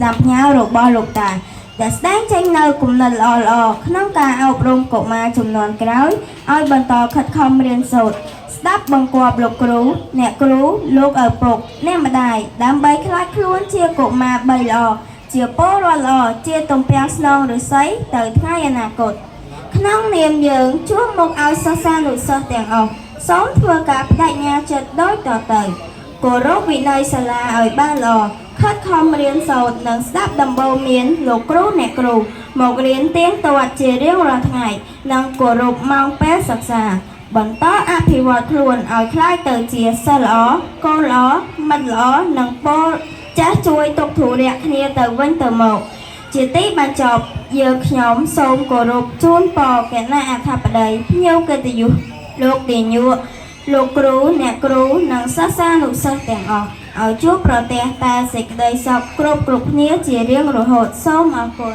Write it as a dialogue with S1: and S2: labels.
S1: ដាំផ្ញើរបស់លោកតាដែលស្ដែងចេញនៅគំនិតល្អៗក្នុងការអប់រំកុមារជំនាន់ក្រោយឲ្យបន្តខិតខំរៀនសូត្រស្ដាប់បង្គាប់លោកគ្រូអ្នកគ្រូលោកឪពុកអ្នកម្ដាយដើម្បីខ្លាចខ្លួនជាកុមារបីល្អជាពលរដ្ឋល្អជាទំពាំងស្នងឫស្សីទៅថ្ងៃអនាគតក្នុងនាមយើងជួបមកឲ្យសិស្សានុសិស្សទាំងអស់សូមធ្វើការបដិញ្ញាចិត្តដូចតទៅគោរពវិន័យសាលាឲ្យបានល្អខិតខំរៀនសូត្រនិងស្ដាប់ដំបូន្មានលោកគ្រូអ្នកគ្រូមករៀនទៀងទាត់ជារៀងរាល់ថ្ងៃនិងគោរពម៉ោងពេលសិក្សាបន្តអភិវឌ្ឍខ្លួនឲ្យក្លាយទៅជាសិស្សល្អកូនល្អមិត្តល្អនិងពលចាស់ជួយទុកធុរៈគ្នាទៅវិញទៅមកជាទីបញ្ចប់យើងខ្ញុំសូមគោរពជូនពរគណៈអធិបតីភ្ញៀវកិត្តិយសលោកទាញួរលោកគ្រូអ្នកគ្រូនិងសិស្សានុសិស្សទាំងអស់ឲ្យជួបប្រទះតែសេចក្តីសុខគ្រប់គ្នាជារៀងរហូតសូមអរគុណ